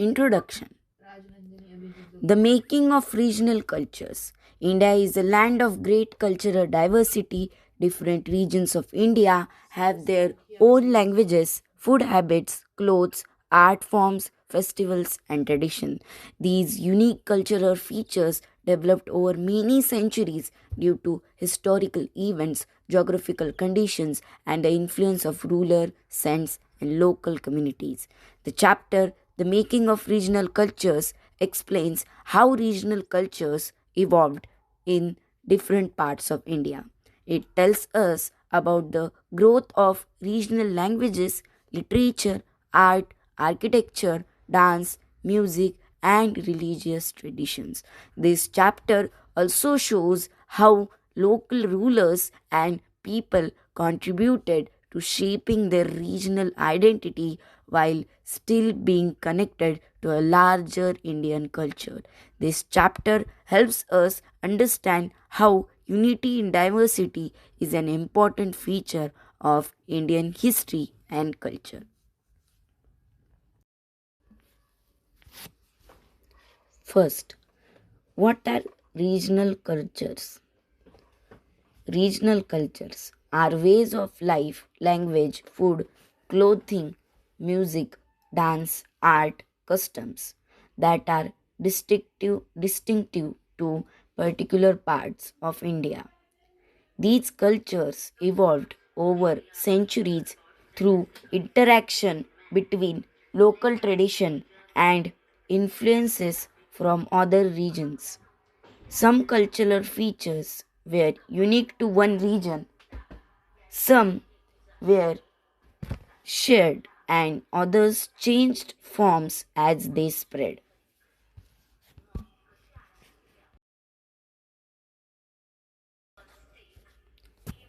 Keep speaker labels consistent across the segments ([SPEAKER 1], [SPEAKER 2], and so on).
[SPEAKER 1] Introduction. The making of regional cultures. India is a land of great cultural diversity. Different regions of India have their own languages, food habits, clothes, art forms, festivals, and tradition. These unique cultural features developed over many centuries due to historical events, geographical conditions, and the influence of ruler, saints, and local communities. The chapter, The Making of Regional Cultures, explains how regional cultures evolved in different parts of India. It tells us about the growth of regional languages, literature, art, architecture, dance, music, and religious traditions. This chapter also shows how local rulers and people contributed to shaping their regional identity while still being connected to a larger Indian culture. This chapter helps us understand how unity in diversity is an important feature of Indian history and culture. First, what are regional cultures? Regional cultures are ways of life, language, food, clothing, music, dance, art, customs that are distinctive to particular parts of India. These cultures evolved over centuries through interaction between local tradition and influences from other regions. Some cultural features were unique to one region, some were shared, and others changed forms as they spread.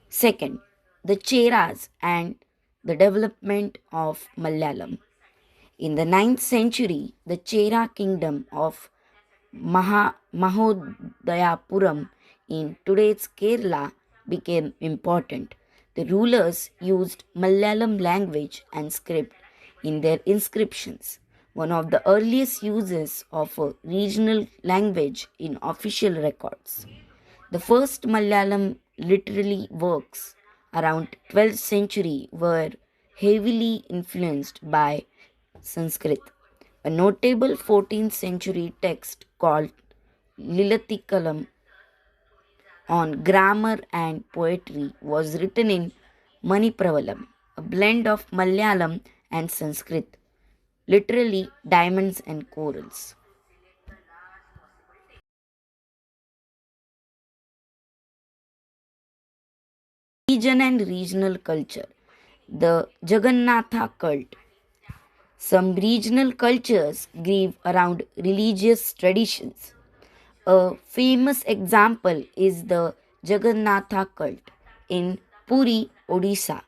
[SPEAKER 1] Second, the Cheras and the development of Malayalam. In the ninth century, the Chera kingdom of Mahodayapuram in today's Kerala became important. The rulers used Malayalam language and script in their inscriptions, one of the earliest uses of a regional language in official records. The first Malayalam literary works around 12th century were heavily influenced by Sanskrit. A notable 14th century text called Lilatikalam on grammar and poetry was written in Manipravalam, a blend of Malayalam and Sanskrit, literally diamonds and corals. Region and regional culture. The Jagannatha cult. Some regional cultures grieve around religious traditions. A famous example is the Jagannatha cult in Puri, Odisha.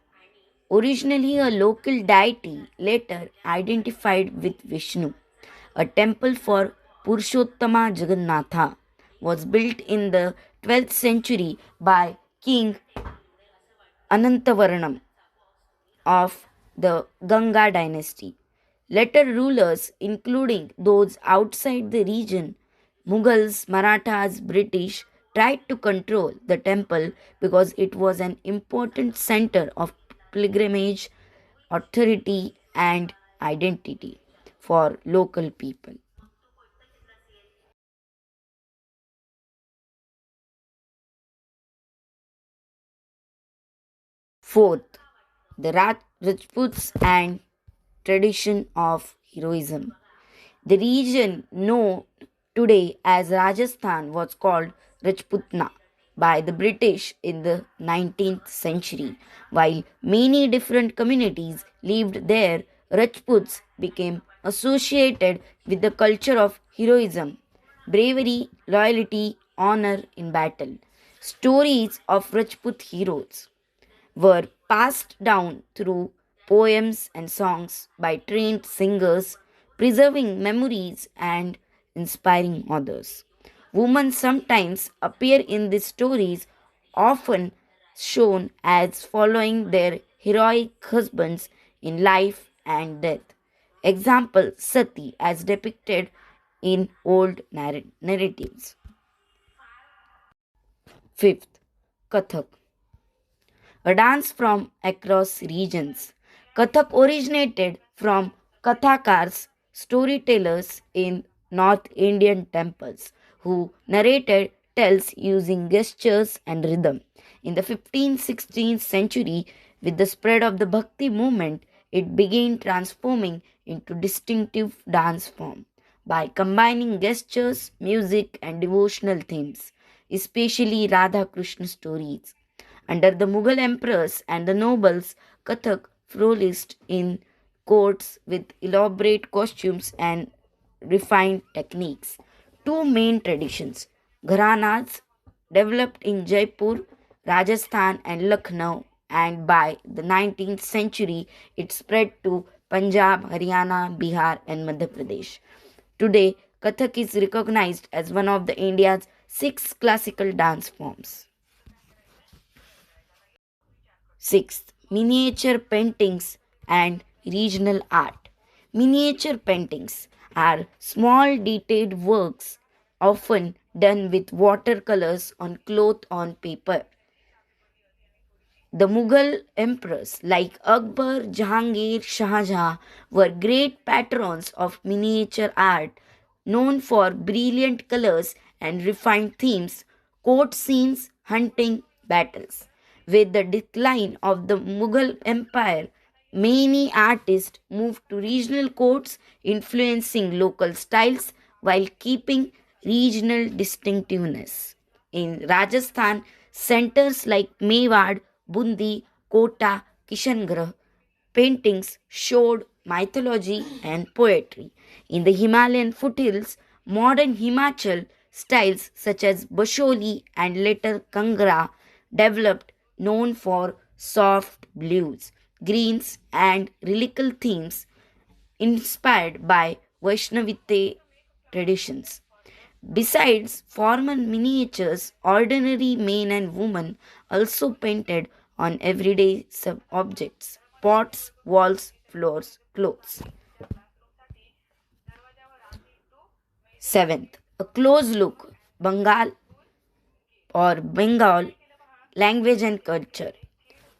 [SPEAKER 1] Originally a local deity, later identified with Vishnu. A temple for Purushottama Jagannatha was built in the 12th century by King Anantavaranam of the Ganga dynasty. Later rulers, including those outside the region, Mughals, Marathas, British, tried to control the temple because it was an important center of pilgrimage, authority, and identity for local people. Fourth, the Rajputs and tradition of heroism. The region known today as Rajasthan was called Rajputna by the British in the 19th century. While many different communities lived there, Rajputs became associated with the culture of heroism, bravery, loyalty, honor in battle. Stories of Rajput heroes were passed down through poems and songs by trained singers, preserving memories and inspiring others. Women sometimes appear in these stories, often shown as following their heroic husbands in life and death. Example Sati, as depicted in old narratives. Fifth, Kathak, a dance from across regions. Kathak originated from Kathakars, storytellers in North Indian temples, who narrated tales using gestures and rhythm. In the 15th 16th century, with the spread of the Bhakti movement, it began transforming into distinctive dance form by combining gestures, music, and devotional themes, especially Radha Krishna stories. Under the Mughal emperors and the nobles, Kathak flourished in courts with elaborate costumes and refined techniques. Two main traditions, Gharanas, developed in Jaipur, Rajasthan, and Lucknow, and by the 19th century it spread to Punjab, Haryana, Bihar, and Madhya Pradesh. Today, Kathak is recognized as one of the India's six classical dance forms. Sixth, miniature paintings and regional art. Miniature paintings are small detailed works often done with watercolors on cloth on paper. The Mughal emperors like Akbar, Jahangir, Shah Jahan were great patrons of miniature art, known for brilliant colors and refined themes, court scenes, hunting, battles. With the decline of the Mughal Empire, many artists moved to regional courts, influencing local styles while keeping regional distinctiveness. In Rajasthan, centers like Mewad, Bundi, Kota, Kishangarh paintings showed mythology and poetry. In the Himalayan foothills, modern Himachal styles such as Basholi and later Kangra developed, known for soft blues, greens, and lyrical themes inspired by Vaishnavite traditions. Besides formal miniatures, ordinary men and women also painted on everyday objects, pots, walls, floors, clothes. Seventh, a close look, Bengal language and culture.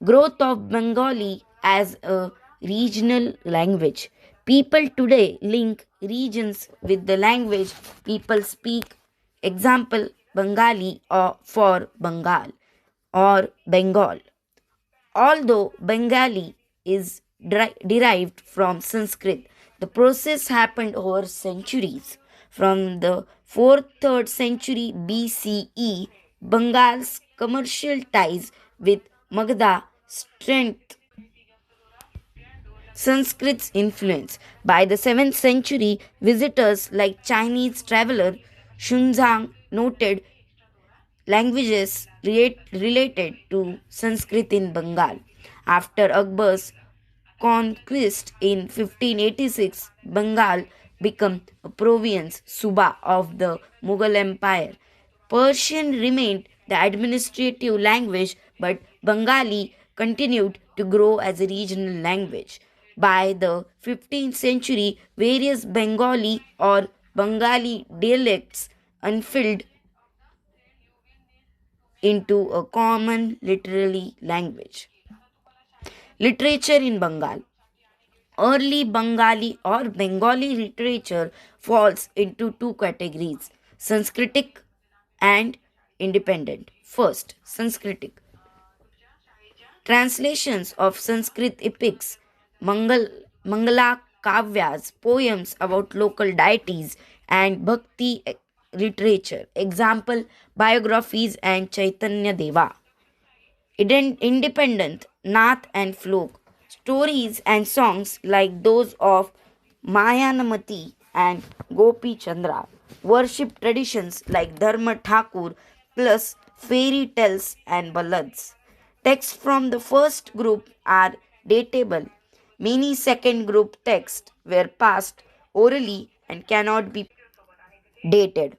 [SPEAKER 1] Growth of Bengali as a regional language. People today link regions with the language people speak. Example Bengali or for Bengal or Bengal. Although Bengali is derived from Sanskrit, the process happened over centuries. From the 4th 3rd century BCE, Bengal's commercial ties with Magadha strengthened Sanskrit's influence. By the 7th century, visitors like Chinese traveler Xunzang noted languages related to Sanskrit in Bengal. After Akbar's conquest in 1586, Bengal became a province Suba of the Mughal Empire. Persian remained the administrative language, but Bengali continued to grow as a regional language. By the 15th century, various Bengali or Bengali dialects unfilled into a common literary language. Literature in Bengal. Early Bengali or Bengali literature falls into two categories, Sanskritic and independent. First, Sanskritic. Translations of Sanskrit epics, Mangala Kavyas, poems about local deities, and Bhakti literature. Example, biographies and Chaitanya Deva. Independent, Nath and folk. Stories and songs like those of Mayanamati and Gopi Chandra. Worship traditions like Dharma Thakur plus fairy tales and ballads. Texts from the first group are datable. Many second group texts were passed orally and cannot be dated.